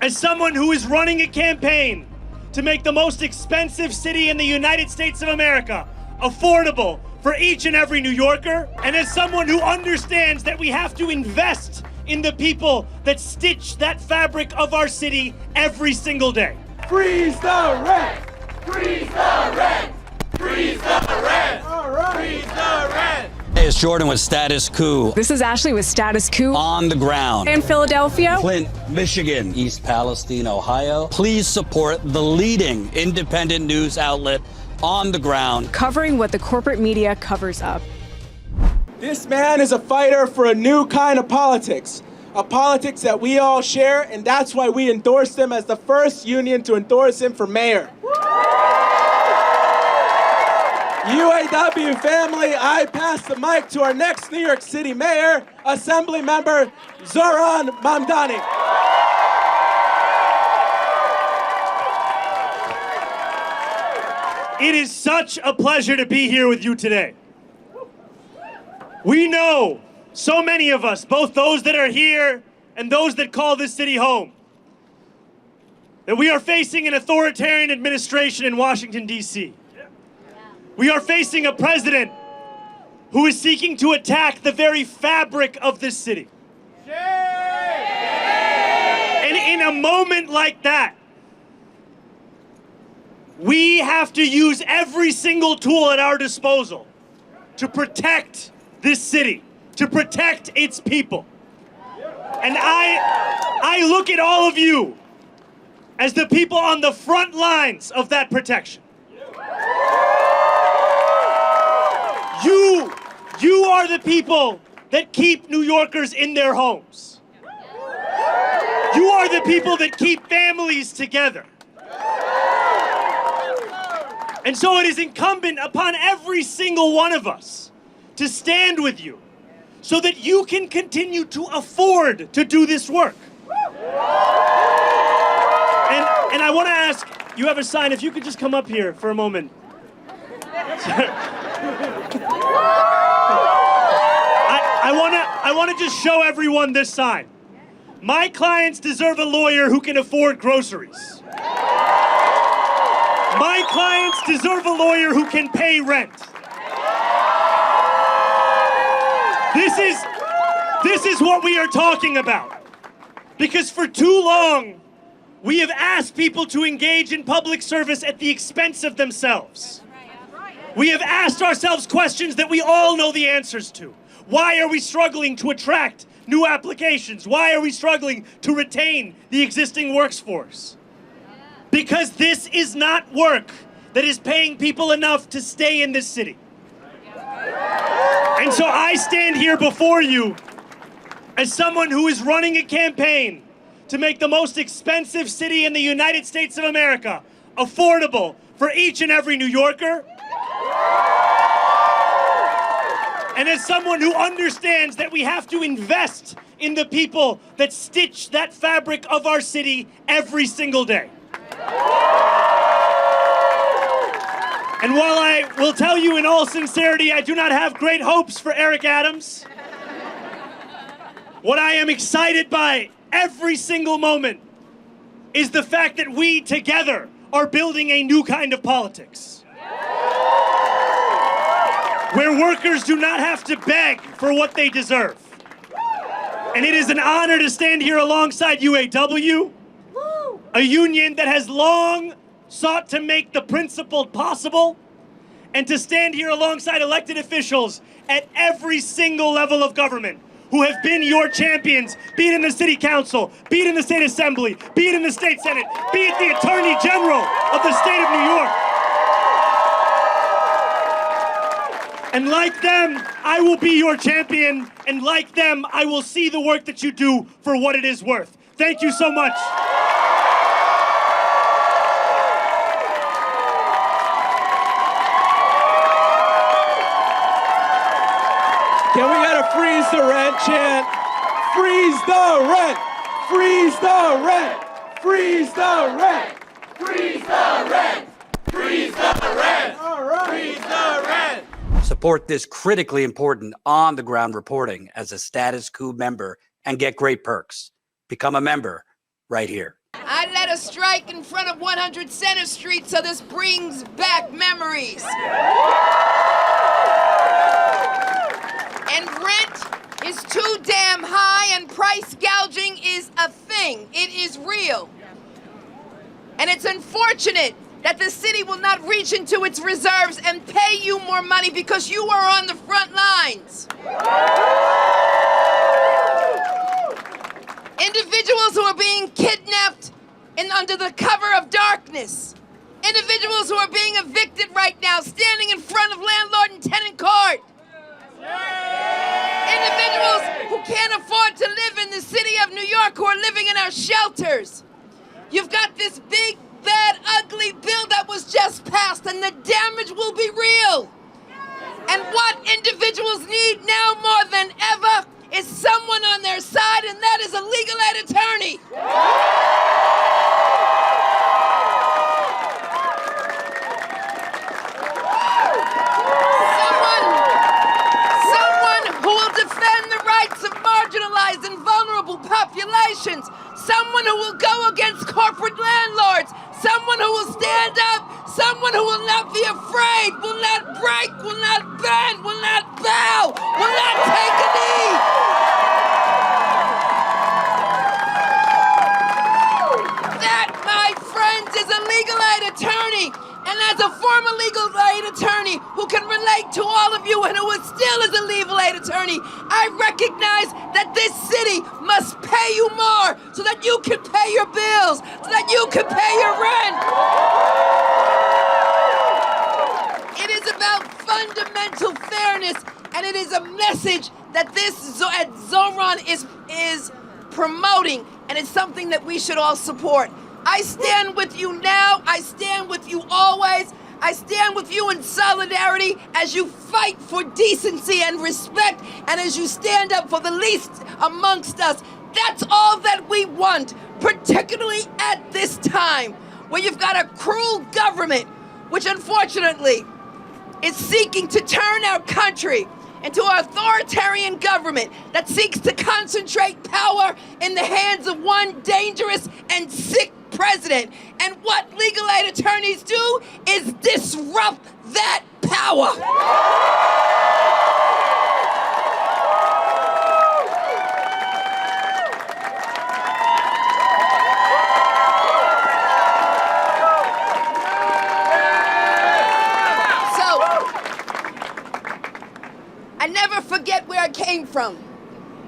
As someone who is running a campaign to make the most expensive city in the United States of America affordable for each and every New Yorker, and as someone who understands that we have to invest in the people that stitch that fabric of our city every single day. Freeze the rent! Freeze the rent! Freeze the rent! All right. Freeze the rent! Hey, it's Jordan with Status Coup. This is Ashley with Status Coup. On the ground. In Philadelphia. Flint, Michigan. East Palestine, Ohio. Please support the leading independent news outlet on the ground. Covering what the corporate media covers up. This man is a fighter for a new kind of politics. A politics that we all share, and that's why we endorsed him as the first union to endorse him for mayor. UAW family, I pass the mic to our next New York City mayor, Assembly Member Zohran Mamdani. It is such a pleasure to be here with you today. We know, so many of us, both those that are here and those that call this city home, that we are facing an authoritarian administration in Washington, D.C. We are facing a president who is seeking to attack the very fabric of this city. And in a moment like that, we have to use every single tool at our disposal to protect this city, to protect its people. And I look at all of you as the people on the front lines of that protection. You are the people that keep New Yorkers in their homes. You are the people that keep families together. And so it is incumbent upon every single one of us to stand with you so that you can continue to afford to do this work. And I want to ask, you have a sign, if you could just come up here for a moment. I want to just show everyone this sign. My clients deserve a lawyer who can afford groceries. My clients deserve a lawyer who can pay rent. This is what we are talking about. Because for too long, we have asked people to engage in public service at the expense of themselves. We have asked ourselves questions that we all know the answers to. Why are we struggling to attract new applications? Why are we struggling to retain the existing workforce? Because this is not work that is paying people enough to stay in this city. And so I stand here before you as someone who is running a campaign to make the most expensive city in the United States of America affordable for each and every New Yorker. And as someone who understands that we have to invest in the people that stitch that fabric of our city every single day. And while I will tell you in all sincerity, I do not have great hopes for Eric Adams, what I am excited by every single moment is the fact that we together are building a new kind of politics. Where workers do not have to beg for what they deserve. And it is an honor to stand here alongside UAW, a union that has long sought to make the principle possible, and to stand here alongside elected officials at every single level of government who have been your champions, be it in the city council, be it in the state assembly, be it in the state senate, be it the attorney general of the state of New York. And like them, I will be your champion, and like them, I will see the work that you do for what it is worth. Thank you so much. Can we get a freeze the rent chant? Freeze the rent! Freeze the rent! Freeze the rent! Freeze the rent! Freeze the rent! All right. Freeze the rent! Support this critically important on-the-ground reporting as a Status Coup member and get great perks. Become a member right here. I led a strike in front of 100 Center Street, so this brings back memories. And rent is too damn high, and price gouging is a thing. It is real. And it's unfortunate that the city will not reach into its reserves and pay you more money because you are on the front lines. Individuals who are being kidnapped under the cover of darkness. Individuals who are being evicted right now, standing in front of landlord and tenant court. Individuals who can't afford to live in the city of New York, who are living in our shelters. You've got this big, bad, ugly bill that was just passed, and the damage will be real. And what individuals need now more than ever is someone on their side, and that is a legal aid attorney. Someone who will defend the rights of marginalized and vulnerable populations. Someone who will go against corporate landlords. Someone who will stand up. Someone who will not be afraid, will not break, will not bend, will not bow, will not take a knee. That, my friends, is a legal aid attorney. And as a former legal aid attorney who can relate to all of you and who is still as a legal aid attorney, I recognize that this city must pay you more so that you can pay your bills, so that you can pay your rent. It is about fundamental fairness, and it is a message that this Zohran is promoting, and it's something that we should all support. I stand with you now. I stand with you always. I stand with you in solidarity as you fight for decency and respect, and as you stand up for the least amongst us. That's all that we want, particularly at this time, where you've got a cruel government, which unfortunately is seeking to turn our country into an authoritarian government that seeks to concentrate power in the hands of one dangerous and sick president. And what legal aid attorneys do is disrupt that power. I never forget where I came from.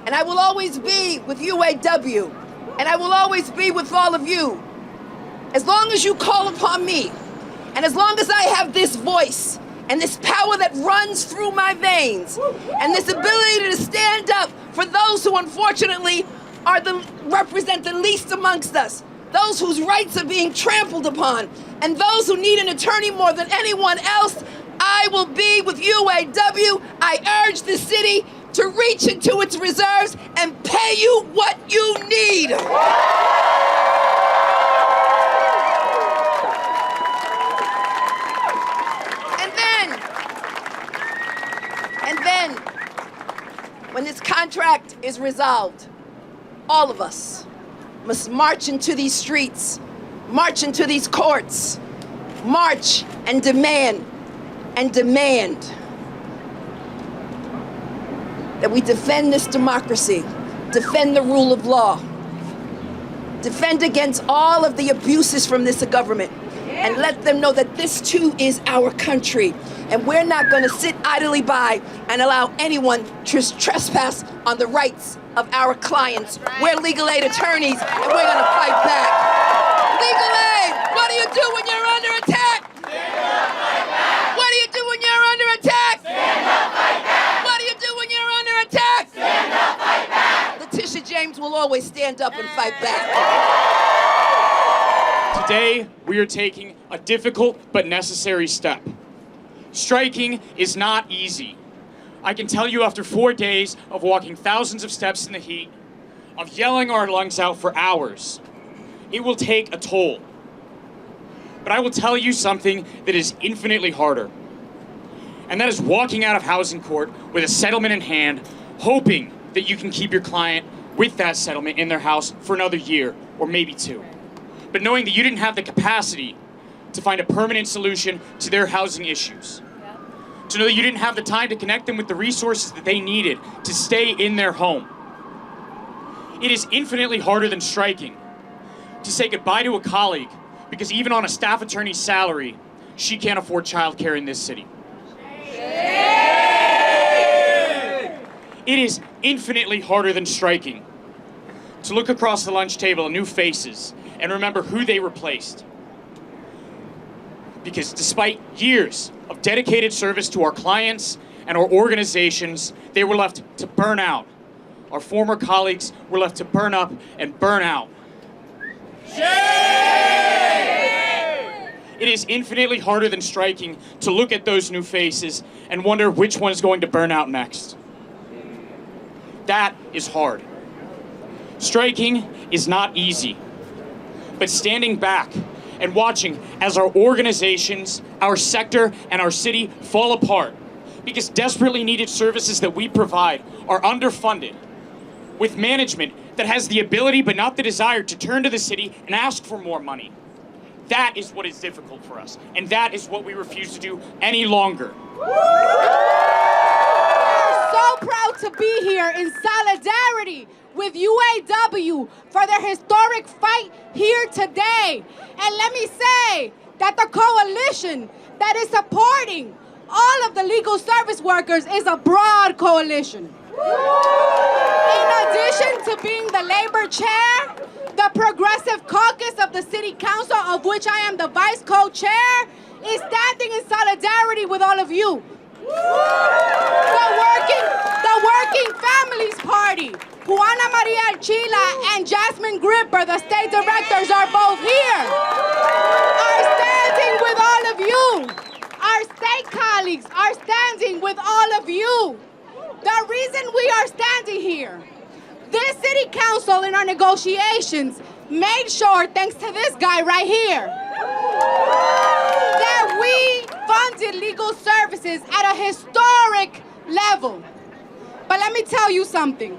And I will always be with UAW. And I will always be with all of you. As long as you call upon me, and as long as I have this voice, and this power that runs through my veins, and this ability to stand up for those who unfortunately represent the least amongst us, those whose rights are being trampled upon, and those who need an attorney more than anyone else, I will be with UAW. I urge the city to reach into its reserves and pay you what you need. And then, when this contract is resolved, all of us must march into these streets, march into these courts, march and demand that we defend this democracy, defend the rule of law, defend against all of the abuses from this government, and let them know that this too is our country. And we're not going to sit idly by and allow anyone to trespass on the rights of our clients. We're legal aid attorneys, and we're going to fight back. Legal aid, what do you do when you're under attack? Stand up, fight back. What do you do when you're under attack? Stand up, fight back. What do you do when you're under attack? Stand up, fight back. Letitia James will always stand up and fight back. Today, we are taking a difficult but necessary step. Striking is not easy. I can tell you after 4 days of walking thousands of steps in the heat, of yelling our lungs out for hours, it will take a toll. But I will tell you something that is infinitely harder. And that is walking out of housing court with a settlement in hand, hoping that you can keep your client with that settlement in their house for another year or maybe 2. but knowing that you didn't have the capacity to find a permanent solution to their housing issues. To know that you didn't have the time to connect them with the resources that they needed to stay in their home. It is infinitely harder than striking to say goodbye to a colleague because even on a staff attorney's salary, she can't afford childcare in this city. It is infinitely harder than striking to look across the lunch table at new faces and remember who they replaced. Because despite years of dedicated service to our clients and our organizations, they were left to burn out. Our former colleagues were left to burn up and burn out. It is infinitely harder than striking to look at those new faces and wonder which one is going to burn out next. That is hard. Striking is not easy, but standing back and watching as our organizations, our sector, and our city fall apart because desperately needed services that we provide are underfunded, with management that has the ability but not the desire to turn to the city and ask for more money. That is what is difficult for us, and that is what we refuse to do any longer. So proud to be here in solidarity with UAW for their historic fight here today. And let me say that the coalition that is supporting all of the legal service workers is a broad coalition. In addition to being the labor chair, the Progressive Caucus of the City Council, of which I am the vice co-chair, is standing in solidarity with all of you. The Working Families Party, Juana Maria Archila and Jasmine Gripper, the state directors, are both here, are standing with all of you. Our state colleagues are standing with all of you. The reason we are standing here, this city council in our negotiations made sure, thanks to this guy right here, that we funded legal services at a historic level. But let me tell you something.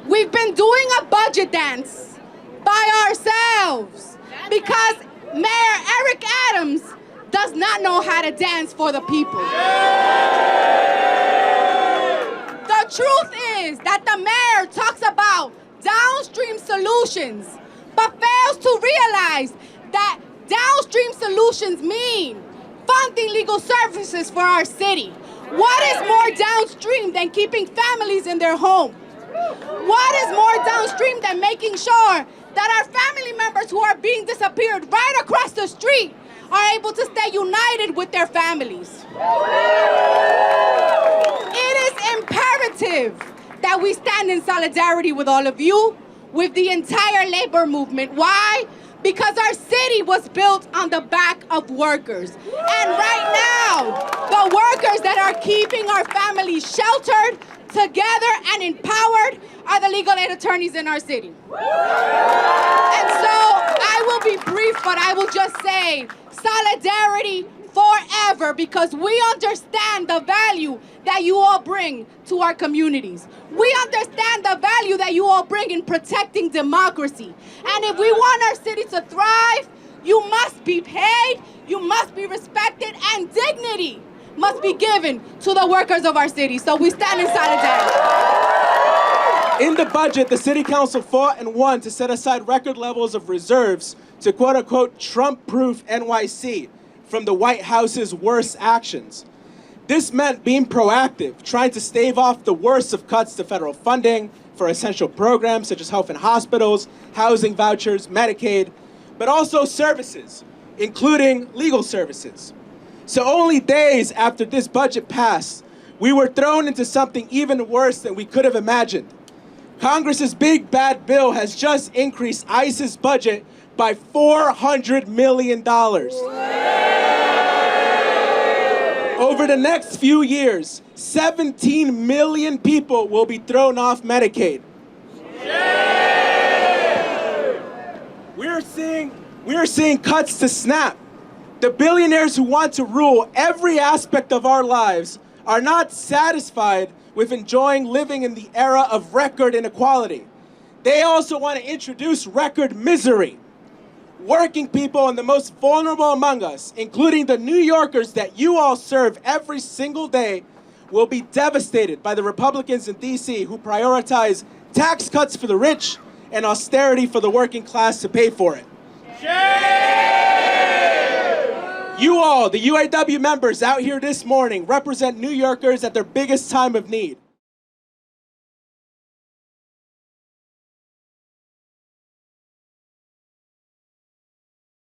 We've been doing a budget dance by ourselves because Mayor Eric Adams does not know how to dance for the people. The truth is that the mayor talks about downstream solutions, but fails to realize that downstream solutions mean funding legal services for our city. What is more downstream than keeping families in their home? What is more downstream than making sure that our family members who are being disappeared right across the street are able to stay united with their families? It is imperative that we stand in solidarity with all of you, with the entire labor movement. Why? Because our city was built on the back of workers. And right now, the workers that are keeping our families sheltered, together, and empowered are the legal aid attorneys in our city. And so I will be brief, but I will just say solidarity forever, because we understand the value that you all bring to our communities. We understand the value that you all bring in protecting democracy. And if we want our city to thrive, you must be paid, you must be respected, and dignity must be given to the workers of our city. So we stand in solidarity. In the budget, the City Council fought and won to set aside record levels of reserves to quote-unquote Trump-proof NYC from the White House's worst actions. This meant being proactive, trying to stave off the worst of cuts to federal funding for essential programs such as health and hospitals, housing vouchers, Medicaid, but also services, including legal services. So only days after this budget passed, we were thrown into something even worse than we could have imagined. Congress's big bad bill has just increased ICE's budget by $400 million. Over the next few years, 17 million people will be thrown off Medicaid. We're seeing cuts to SNAP. The billionaires who want to rule every aspect of our lives are not satisfied with enjoying living in the era of record inequality. They also want to introduce record misery. Working people and the most vulnerable among us, including the New Yorkers that you all serve every single day, will be devastated by the Republicans in D.C. who prioritize tax cuts for the rich and austerity for the working class to pay for it. You all, the UAW members out here this morning, represent New Yorkers at their biggest time of need.